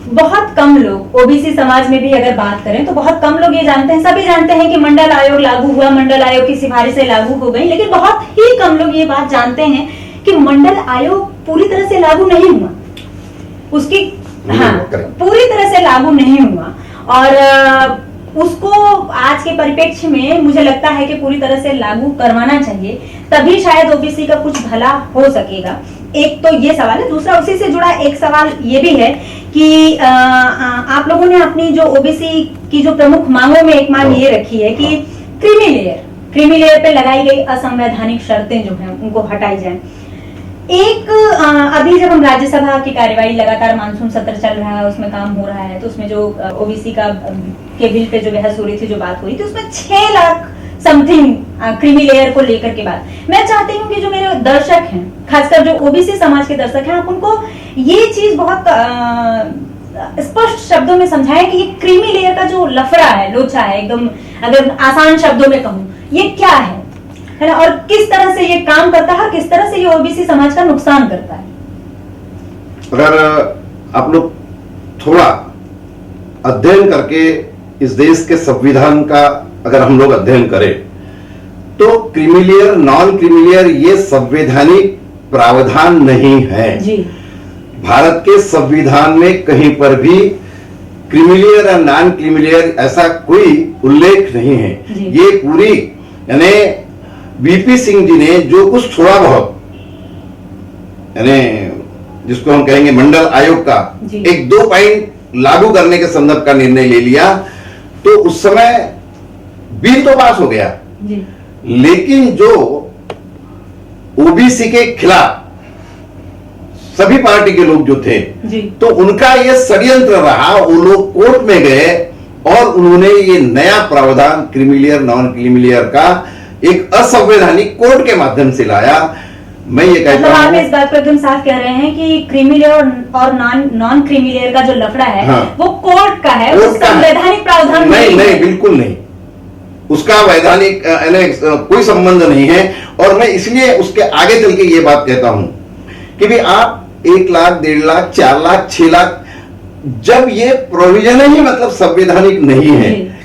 बहुत कम लोग ओबीसी समाज में भी अगर बात करें तो बहुत कम लोग ये जानते हैं, सभी जानते हैं कि मंडल आयोग लागू हुआ, मंडल आयोग की सिफारिशें लागू हो गई, लेकिन बहुत ही कम लोग ये बात जानते हैं कि मंडल आयोग पूरी तरह से लागू नहीं हुआ, उसकी पूरी तरह से लागू नहीं हुआ। और उसको आज के परिप्रेक्ष्य में मुझे लगता है कि पूरी तरह से लागू करवाना चाहिए, तभी शायद ओबीसी का कुछ भला हो सकेगा। एक तो ये सवाल है, दूसरा उसी से जुड़ा एक सवाल ये भी है कि आप लोगों ने अपनी जो ओबीसी की जो प्रमुख मांगों में एक मांग ये रखी है कि क्रीमी लेयर पे लगाई गई असंवैधानिक शर्तें जो हैं उनको हटाई जाए। एक अभी जब हम राज्यसभा की कार्यवाही, लगातार मानसून सत्र चल रहा है, उसमें काम हो रहा है, तो उसमें जो ओबीसी के बिल पे जो बहस हो रही थी, जो बात हो रही थी, उसमें 6 लाख समथिंग क्रीमी लेयर को लेकर के बात। मैं चाहती हूँ कि जो मेरे दर्शक हैं, खासकर जो ओबीसी समाज के दर्शक हैं, आप उनको ये चीज बहुत स्पष्ट शब्दों में समझाएं कि ये क्रीमी लेयर का जो लफड़ा है, लोचा है, एकदम अगर आसान शब्दों में कहूँ, ये क्या है ना, और किस तरह से ये काम करता है, किस तरह से ये ओबीसी समाज का नुकसान करता है। अगर आप लोग थोड़ा अध्ययन करके इस देश के संविधान का अगर हम लोग अध्ययन करें तो creamy layer, non creamy layer ये संवैधानिक प्रावधान नहीं है जी। भारत के संविधान में कहीं पर भी क्रीमी लेयर या नॉन क्रीमी लेयर ऐसा कोई उल्लेख नहीं है। ये पूरी यानी वीपी सिंह जी ने जो कुछ थोड़ा बहुत यानी जिसको हम कहेंगे मंडल आयोग का 1-2 पॉइंट लागू करने के संदर्भ का निर्णय ले लिया, तो उस समय बिल तो पास हो गया जी। लेकिन जो ओबीसी के खिलाफ सभी पार्टी के लोग जो थे जी। तो उनका ये षड्यंत्र रहा, वो लोग कोर्ट में गए और उन्होंने ये नया प्रावधान creamy layer, non creamy layer का एक असंवैधानिक कोर्ट के माध्यम से लाया। मैं ये कहता हूं, आप इस बात को एकदम साफ कह रहे हैं कि क्रीमी लेयर और नॉन क्रीमी लेयर का जो लफड़ा है वो कोर्ट का है, वो संवैधानिक प्रावधान नहीं, बिल्कुल नहीं, उसका वैधानिक कोई संबंध नहीं है। और मैं इसलिए उसके आगे चल के ये बात कहता हूं कि भी आप 1 लाख, 1.5 लाख, 4 लाख, 6 लाख, जब ये प्रोविजन ही मतलब संवैधानिक नहीं है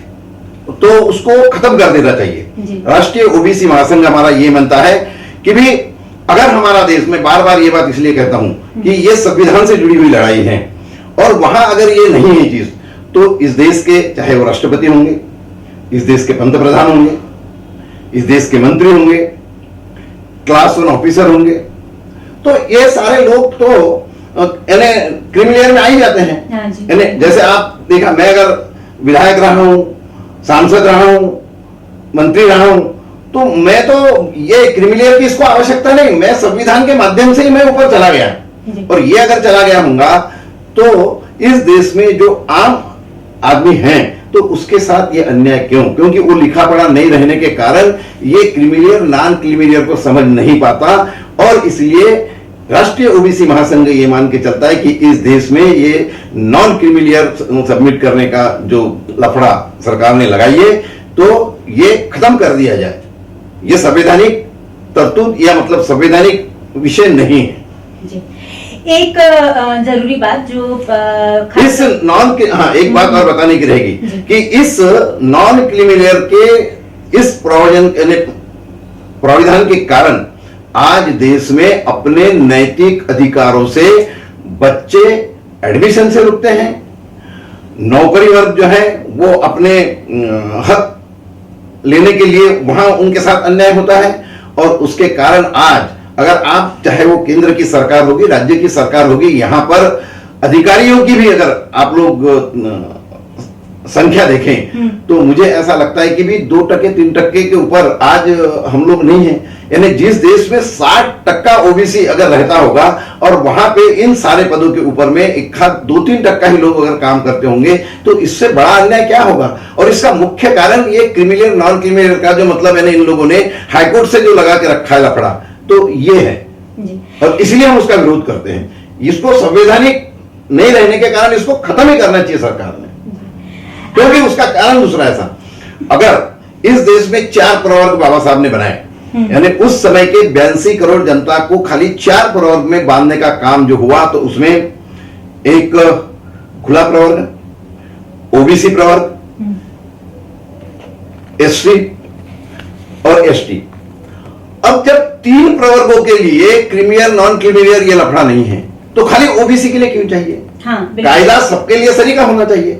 तो उसको खत्म कर देना चाहिए। राष्ट्रीय ओबीसी महासंघ हमारा ये मानता है कि भी अगर हमारा देश में, बार बार ये बात इसलिए कहता हूं कि ये संविधान से जुड़ी हुई लड़ाई है, और वहां अगर ये नहीं है चीज, तो इस देश के चाहे वो राष्ट्रपति होंगे, इस देश के पंत प्रधान होंगे, इस देश के मंत्री होंगे, क्लास 1 ऑफिसर होंगे, तो ये सारे लोग तो क्रीमी लेयर में आ ही जाते हैं। जैसे आप देखा, मैं अगर विधायक रहा हूं, सांसद रहा हूं, मंत्री रहा हूं, तो मैं तो ये क्रीमी लेयर की इसको आवश्यकता नहीं, मैं संविधान के माध्यम से ही मैं ऊपर चला गया। और ये अगर चला गया हूंगा तो इस देश में जो आम आदमी हैं तो उसके साथ ये अन्याय क्यों? क्योंकि वो लिखा पढ़ा नहीं रहने के कारण ये creamy layer, non creamy layer को समझ नहीं पाता, और इसलिए राष्ट्रीय ओबीसी महासंघ ये मान के चलता है कि इस देश में ये नॉन क्रीमी लेयर सबमिट करने का जो लफड़ा सरकार ने लगाई है, तो ये खत्म कर दिया जाए। ये संवैधानिक तरतूद या मतलब संवैधानिक विषय नहीं है जी। एक जरूरी बात जो इस नॉन के, हाँ एक बात और बताने की रहेगी कि इस नॉन क्रीमी लेयर के इस प्रावधान के कारण आज देश में अपने नैतिक अधिकारों से बच्चे एडमिशन से रुकते हैं, नौकरी वर्ग जो है वो अपने हक लेने के लिए वहां उनके साथ अन्याय होता है। और उसके कारण आज अगर आप चाहे वो केंद्र की सरकार होगी, राज्य की सरकार होगी, यहां पर अधिकारियों की भी अगर आप लोग संख्या देखें तो मुझे ऐसा लगता है कि भी 2%-3% के ऊपर आज हम लोग नहीं है। यानी जिस देश में 60% ओबीसी अगर रहता होगा और वहां पे इन सारे पदों के ऊपर में 2-3% ही लोग अगर काम करते होंगे, तो इससे बड़ा अन्याय क्या होगा? और इसका मुख्य कारण ये creamy layer, non creamy layer का जो मतलब है इन लोगों ने हाईकोर्ट से जो लगा के रखा है लफड़ा, तो ये है और इसलिए हम उसका विरोध करते हैं। इसको संवैधानिक नहीं रहने के कारण इसको खत्म ही करना चाहिए सरकार ने, क्योंकि उसका कारण दूसरा ऐसा, अगर इस देश में 4 प्रवर्ग बाबा साहब ने बनाए, यानी उस समय के 82 करोड़ जनता को खाली 4 प्रवर्ग में बांधने का काम जो हुआ, तो उसमें एक खुला प्रवर्ग, ओबीसी प्रवर्ग, एससी और एसटी। अब जब 3 प्रवर्गों के लिए क्रीमियर नॉन क्रीमियर ये लफड़ा नहीं है तो खाली ओबीसी के लिए क्यों चाहिए? हाँ, कायदा सबके लिए सही का होना चाहिए।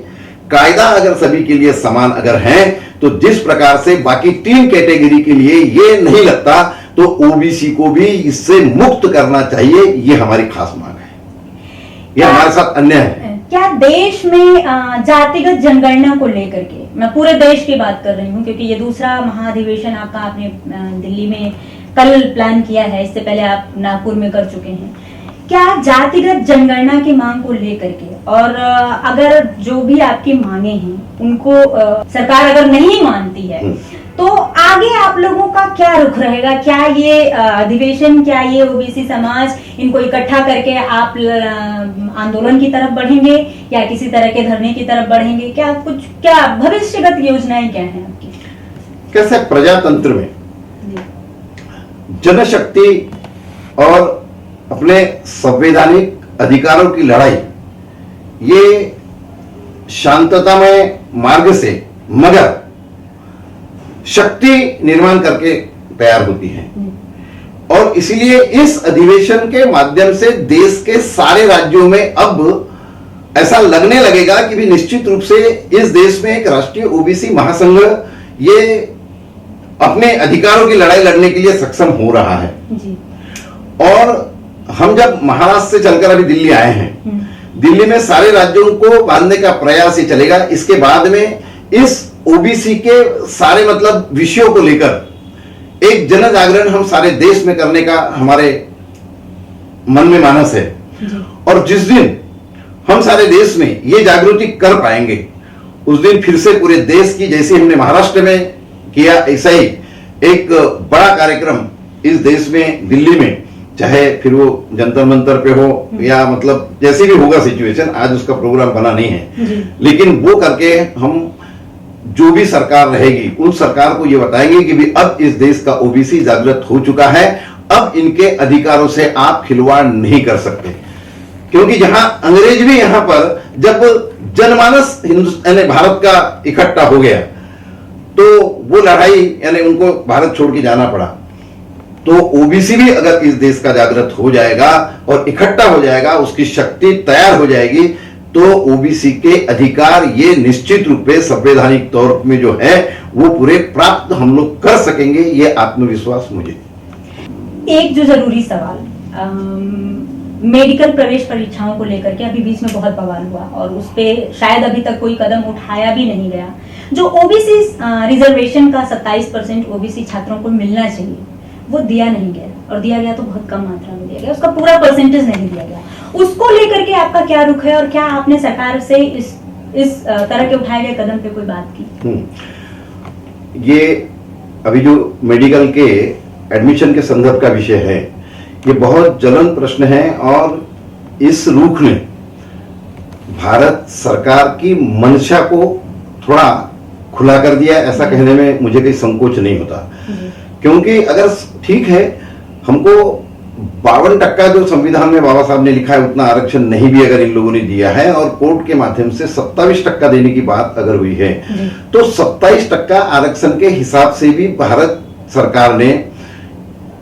कायदा अगर सभी के लिए समान अगर है तो जिस प्रकार से बाकी 3 कैटेगरी के लिए ये नहीं लगता तो ओबीसी को भी इससे मुक्त करना चाहिए। ये हमारी खास मांग है, ये हमारे साथ अन्याय है। क्या देश में जातिगत जनगणना को लेकर के, मैं पूरे देश की बात कर रही हूँ क्योंकि ये दूसरा महाधिवेशन आपका आपने दिल्ली में कल प्लान किया है, इससे पहले आप नागपुर में कर चुके हैं। क्या जातिगत जनगणना की मांग को लेकर के और अगर जो भी आपकी मांगे हैं उनको सरकार अगर नहीं मानती है तो आगे आप लोगों का क्या रुख रहेगा? क्या ये अधिवेशन, क्या ये ओबीसी समाज इनको इकट्ठा करके आप आंदोलन की तरफ बढ़ेंगे या किसी तरह के धरने की तरफ बढ़ेंगे? क्या भविष्यगत योजनाएं क्या हैं आपकी? कैसे प्रजातंत्र में जनशक्ति और अपने संवैधानिक अधिकारों की लड़ाई ये शांततामय मार्ग से मगर शक्ति निर्माण करके तैयार होती है। और इसलिए इस अधिवेशन के माध्यम से देश के सारे राज्यों में अब ऐसा लगने लगेगा कि भी निश्चित रूप से इस देश में एक राष्ट्रीय ओबीसी महासंघ ये अपने अधिकारों की लड़ाई लड़ने के लिए सक्षम हो रहा है जी। और हम जब महाराष्ट्र से चलकर अभी दिल्ली आए हैं, दिल्ली में सारे राज्यों को बांधने का प्रयास ही चलेगा। इसके बाद में इस ओबीसी के सारे मतलब विषयों को लेकर एक जन जागरण हम सारे देश में करने का हमारे मन में मानस है। और जिस दिन हम सारे देश में ये जागृति कर पाएंगे उस दिन फिर से पूरे देश की, जैसे हमने महाराष्ट्र में किया ऐसा ही एक बड़ा कार्यक्रम इस देश में दिल्ली में, चाहे फिर वो जंतर मंतर पे हो या मतलब जैसे भी होगा सिचुएशन, आज उसका प्रोग्राम बना नहीं है, लेकिन वो करके हम जो भी सरकार रहेगी उन सरकार को ये बताएंगे कि भी अब इस देश का ओबीसी जागृत हो चुका है, अब इनके अधिकारों से आप खिलवाड़ नहीं कर सकते। क्योंकि जहां अंग्रेज भी यहां पर जब जनमानस यानी भारत का इकट्ठा हो गया तो वो लड़ाई यानी उनको भारत छोड़ के जाना पड़ा। तो ओबीसी भी अगर इस देश का जागृत हो जाएगा और इकट्ठा हो जाएगा, उसकी शक्ति तैयार हो जाएगी तो ओबीसी के अधिकार ये निश्चित रूप से संवैधानिक तौर में जो है वो पूरे प्राप्त हम लोग कर सकेंगे, ये आत्मविश्वास मुझे। एक जो जरूरी सवाल, मेडिकल प्रवेश परीक्षाओं को लेकर के अभी बीच में बहुत बवाल हुआ और उस पे शायद अभी तक कोई कदम उठाया भी नहीं गया। जो ओबीसी रिजर्वेशन का 27% ओबीसी छात्रों को मिलना चाहिए वो दिया नहीं गया, और दिया गया तो बहुत कम मात्रा में दिया गया, उसका पूरा परसेंटेज नहीं दिया गया। उसको लेकर के आपका क्या रुख है और क्या आपने सरकार से इस तरह के उठाए गए कदम पे कोई बात की? ये अभी जो मेडिकल के एडमिशन के संदर्भ का विषय है, ये बहुत ज्वलंत प्रश्न है और इस रुख ने भारत सरकार की मंशा को थोड़ा खुला कर दिया, ऐसा कहने में मुझे कोई संकोच नहीं होता। क्योंकि अगर ठीक है हमको 52% जो संविधान में बाबा साहब ने लिखा है उतना आरक्षण नहीं भी अगर इन लोगों ने दिया है और कोर्ट के माध्यम से 27% देने की बात अगर हुई है तो 27% आरक्षण के हिसाब से भी भारत सरकार ने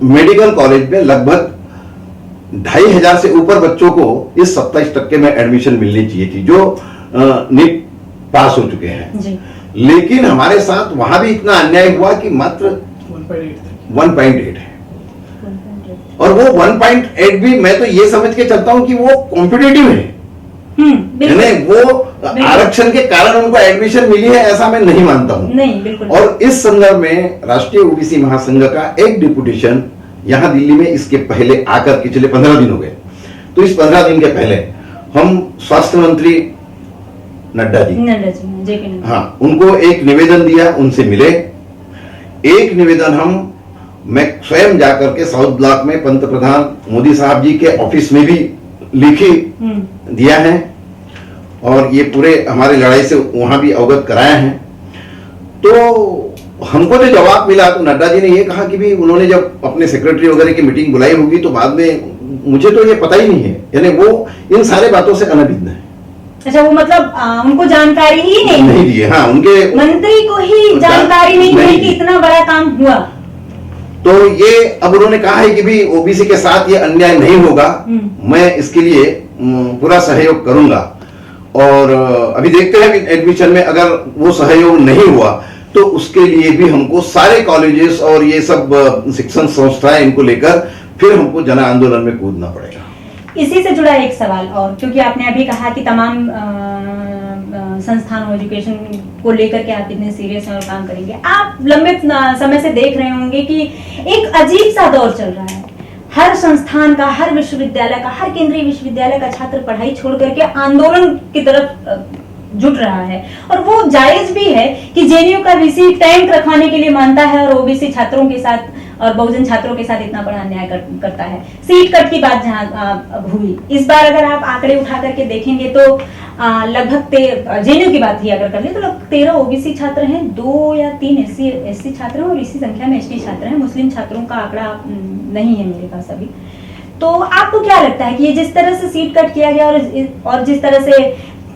मेडिकल कॉलेज में लगभग 2500 से ऊपर बच्चों को इस 27% में एडमिशन मिलनी चाहिए थी जो नीट पास हो चुके हैं। लेकिन हमारे साथ वहां भी इतना अन्याय हुआ कि मात्र 1.8 है और वो 1.8 भी मैं तो ये समझ के चलता हूं कि वो कॉम्पिटिटिव है, यानी वो आरक्षण के कारण उनको एडमिशन मिली है ऐसा मैं नहीं मानता हूं। नहीं, बिल्कुल। और इस संदर्भ में राष्ट्रीय ओबीसी महासंघ का एक डिप्यूटेशन यहां दिल्ली में इसके पहले आकर के चले 15 दिन हो गए, तो इस 15 दिन के पहले हम स्वास्थ्य मंत्री नड्डा जी हाँ उनको एक निवेदन दिया, उनसे मिले। एक निवेदन मैं स्वयं जाकर के साउथ ब्लॉक में पंतप्रधान मोदी साहब जी के ऑफिस में भी लिखी दिया है और ये पूरे हमारी लड़ाई से वहां भी अवगत कराया है। तो हमको जो जवाब मिला तो नड्डा जी ने ये कहा कि भी उन्होंने जब अपने सेक्रेटरी वगैरह की मीटिंग बुलाई होगी तो बाद में मुझे तो ये पता ही नहीं है, यानी वो इन सारे बातों से अनभिज्ञ है। अच्छा, वो मतलब उनको जानकारी ही नहीं दी है। हाँ, उनके मंत्री को ही जानकारी नहीं है कि इतना बड़ा काम हुआ। तो ये अब उन्होंने कहा है कि भी ओबीसी के साथ ये अन्याय नहीं होगा, मैं इसके लिए पूरा सहयोग करूंगा। और अभी देखते हैं कि एडमिशन में अगर वो सहयोग नहीं हुआ तो उसके लिए भी हमको सारे कॉलेजेस और ये सब शिक्षण संस्थाएं इनको लेकर फिर हमको जन आंदोलन में कूदना पड़ेगा। इसी से जुड़ा एक सवाल और, क्योंकि आपने अभी कहा कि तमाम संस्थानों एजुकेशन को लेकर के आप इतने सीरियस हैं और काम करेंगे, आप लंबे समय से देख रहे होंगे कि एक अजीब सा दौर चल रहा है। हर संस्थान का, हर विश्वविद्यालय का, हर केंद्रीय विश्वविद्यालय का छात्र पढ़ाई छोड़ करके आंदोलन की तरफ जुट रहा है। और वो जायज भी है कि जेएनयू का वीसी टैंक रखवाने के लिए मानता है और ओबीसी छात्रों के साथ और बहुजन छात्रों के साथ इतना बड़ा अन्याय करता है। सीट कट की बात जहां हुई, इस बार अगर आप आंकड़े उठा करके देखेंगे तो लगभग जेएनयू की बात ही अगर कर ले तो लगभग 13 ओबीसी छात्र हैं, 2 या 3 एससी छात्र हैं और इसी संख्या में एसटी छात्र हैं। मुस्लिम छात्रों का आंकड़ा नहीं है मेरे पास अभी। तो आपको क्या लगता है कि ये जिस तरह से सीट कट किया गया और जिस तरह से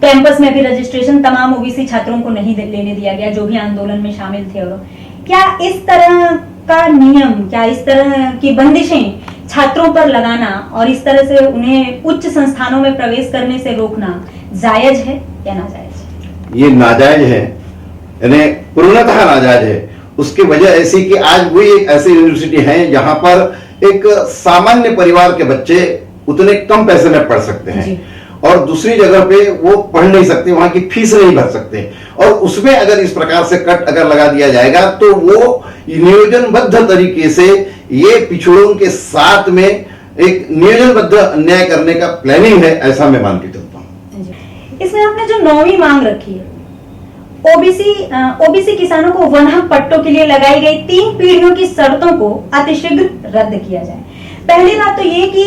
कैंपस में भी रजिस्ट्रेशन तमाम ओबीसी छात्रों को नहीं लेने दिया गया जो भी आंदोलन में शामिल थे, और क्या इस तरह का नियम, क्या इस तरह की बंदिशें छात्रों पर लगाना और इस तरह से उन्हें उच्च संस्थानों में प्रवेश करने से रोकना जायज है या नाजायज? ये नाजायज है, यानी पूर्णतः नाजायज है। उसकी वजह ऐसी कि आज वही एक ऐसी यूनिवर्सिटी है जहां पर एक सामान्य परिवार के बच्चे उतने कम पैसे में पढ़ सकते हैं और दूसरी जगह पे वो पढ़ नहीं सकते, वहां की फीस नहीं भर सकते। और उसमें अगर इस प्रकार से कट अगर लगा दिया जाएगा तो वो नियोजनबद्ध तरीके से ये पिछड़ों के साथ में एक नियोजनबद्ध अन्याय करने का प्लानिंग है, ऐसा मैं मान के चलता हूं। इसमें आपने जो 9वीं मांग रखी है, ओबीसी किसानों को वन हक पट्टों के लिए लगाई गई 3 पीढ़ियों की शर्तों को अतिशीघ्र रद्द किया जाए। पहली बात तो ये कि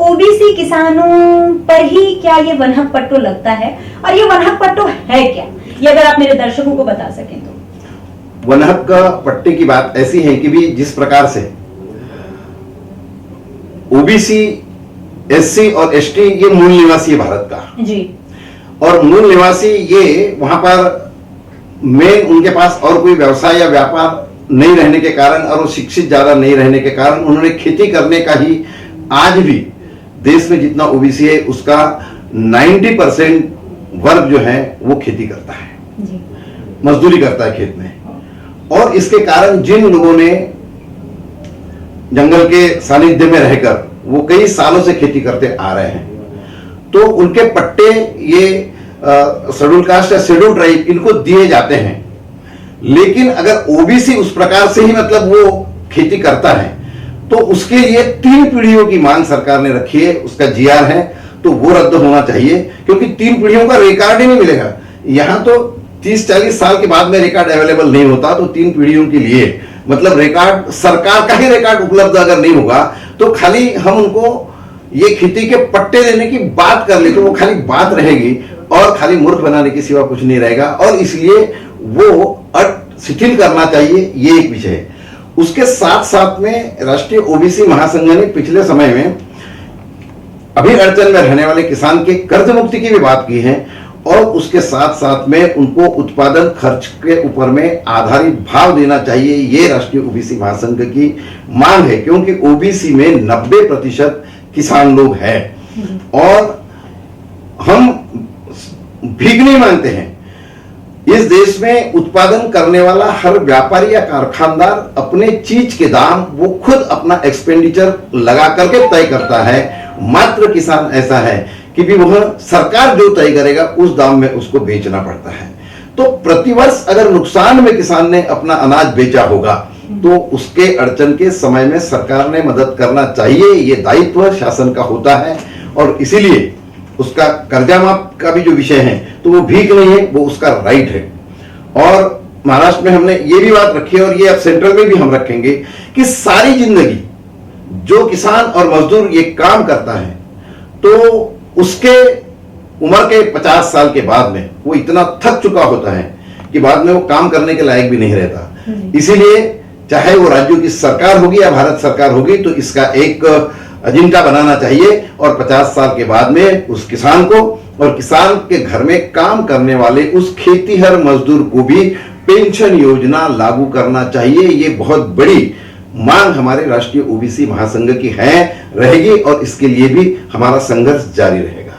ओबीसी किसानों पर ही क्या ये वन हक पट्टो लगता है और ये वन हक पट्टो है क्या, ये अगर आप मेरे दर्शकों को बता सकें तो। वन हक पट्टे की बात ऐसी है कि भी जिस प्रकार से ओबीसी, एससी और एसटी ये मूल निवासी है भारत का जी, और मूल निवासी ये वहां पर मेन उनके पास और कोई व्यवसाय या व्यापार नहीं रहने के कारण और वो शिक्षित ज्यादा नहीं रहने के कारण उन्होंने खेती करने का ही, आज भी देश में जितना ओबीसी है उसका 90% वर्ग जो है वो खेती करता है, मजदूरी करता है खेत में। और इसके कारण जिन लोगों ने जंगल के सानिध्य में रहकर वो कई सालों से खेती करते आ रहे हैं, तो उनके पट्टे ये शेड्यूल कास्ट या शेड्यूल ट्राइब इनको दिए जाते हैं। लेकिन अगर ओबीसी उस प्रकार से ही मतलब वो खेती करता है तो उसके लिए 3 पीढ़ियों की मांग सरकार ने रखी है, उसका जीआर है, तो वो रद्द होना चाहिए क्योंकि 3 पीढ़ियों का रिकॉर्ड ही नहीं मिलेगा। यहां तो 30-40 साल के बाद में रिकॉर्ड अवेलेबल नहीं होता, तो 3 पीढ़ियों के लिए मतलब रिकॉर्ड, सरकार का ही रिकॉर्ड उपलब्ध अगर नहीं होगा तो खाली हम उनको ये खेती के पट्टे देने की बात कर ले तो वो खाली बात रहेगी और खाली मूर्ख बनाने के सिवा कुछ नहीं रहेगा। और इसलिए वो शिथिल करना चाहिए, ये एक विषय है। उसके साथ साथ में राष्ट्रीय ओबीसी महासंघ ने पिछले समय में अभी अड़चन में रहने वाले किसान के कर्ज मुक्ति की भी बात की है और उसके साथ साथ में उनको उत्पादन खर्च के ऊपर में आधारित भाव देना चाहिए, ये राष्ट्रीय ओबीसी महासंघ की मांग है। क्योंकि ओबीसी में 90% किसान लोग हैं और हम भीख नहीं मांगते हैं। इस देश में उत्पादन करने वाला हर व्यापारी या कारखानदार अपने चीज के दाम वो खुद अपना एक्सपेंडिचर लगा करके तय करता है। मात्र किसान ऐसा है कि भी वह सरकार जो तय करेगा उस दाम में उसको बेचना पड़ता है। तो प्रतिवर्ष अगर नुकसान में किसान ने अपना अनाज बेचा होगा तो उसके अड़चन के समय में सरकार ने मदद करना चाहिए, ये दायित्व शासन का होता है। और इसीलिए उसका कर्जा माफ का भी जो विषय है तो वो भीख नहीं है, वो उसका राइट है। और महाराष्ट्र में हमने ये भी बात रखी है और ये अब सेंट्रल में भी हम रखेंगे कि सारी जिंदगी जो किसान और मजदूर ये काम करता है तो उसके उम्र के 50 साल के बाद में वो इतना थक चुका होता है कि बाद में वो काम करने के लायक भी नहीं रहता। इसीलिए चाहे वो राज्यों की सरकार होगी या भारत सरकार होगी तो इसका एक जिनका बनाना चाहिए और 50 साल के बाद में उस किसान को और किसान के घर में काम करने वाले उस खेतीहर मजदूर को भी पेंशन योजना लागू करना चाहिए। ये बहुत बड़ी मांग हमारे राष्ट्रीय ओबीसी महासंघ की है, रहेगी और इसके लिए भी हमारा संघर्ष जारी रहेगा।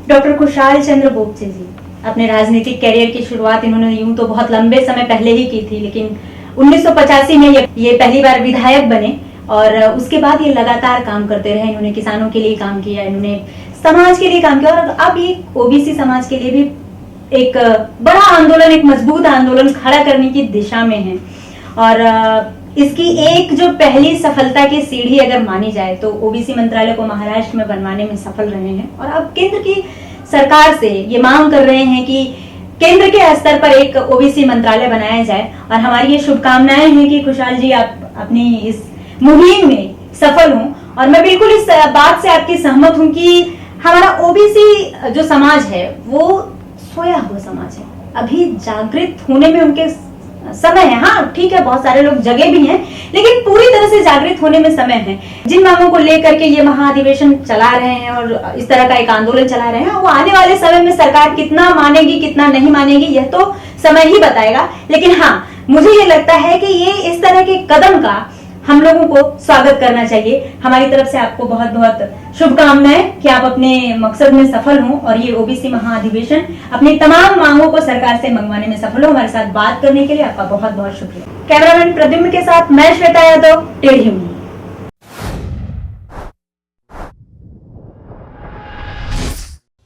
डॉक्टर खुशहाल चंद्र बोपचे जी, अपने राजनीतिक कैरियर की शुरुआत इन्होंने यूं तो बहुत लंबे समय पहले ही की थी, लेकिन 1985 में ये पहली बार विधायक बने और उसके बाद ये लगातार काम करते रहे। इन्होंने किसानों के लिए काम किया, इन्होंने समाज के लिए काम किया और अब ये ओबीसी समाज के लिए भी एक बड़ा आंदोलन, एक मजबूत आंदोलन खड़ा करने की दिशा में है। और इसकी एक जो पहली सफलता की सीढ़ी अगर मानी जाए तो ओबीसी मंत्रालय को महाराष्ट्र में बनवाने में सफल रहे हैं और अब केंद्र की सरकार से ये मांग कर रहे हैं कि केंद्र के स्तर पर एक ओबीसी मंत्रालय बनाया जाए। और हमारी ये शुभकामनाएं हैं कि खुशहाल जी आप अपनी इस मुहिम में सफल हों। और मैं बिल्कुल इस बात से आपकी सहमत हूं कि हमारा ओबीसी जो समाज है वो सोया हुआ समाज है, अभी जागृत होने में उनके समय है। हाँ ठीक है, बहुत सारे लोग जगे भी हैं, लेकिन पूरी तरह से जागृत होने में समय है। जिन मांगों को लेकर के ये महाधिवेशन चला रहे हैं और इस तरह का एक आंदोलन चला रहे हैं, वो आने वाले समय में सरकार कितना मानेगी कितना नहीं मानेगी यह तो समय ही बताएगा। लेकिन हाँ, मुझे ये लगता है कि ये इस तरह के कदम का हम लोगों को स्वागत करना चाहिए। हमारी तरफ से आपको बहुत बहुत शुभकामनाएं कि आप अपने मकसद में सफल हों और ये ओबीसी महाअधिवेशन अपनी तमाम मांगों को सरकार से मंगवाने में सफल हो। हमारे साथ बात करने के लिए आपका बहुत बहुत शुक्रिया। कैमरामैन प्रद्युम्न के साथ मैं श्वेता यादव, टेढ़ी हूं।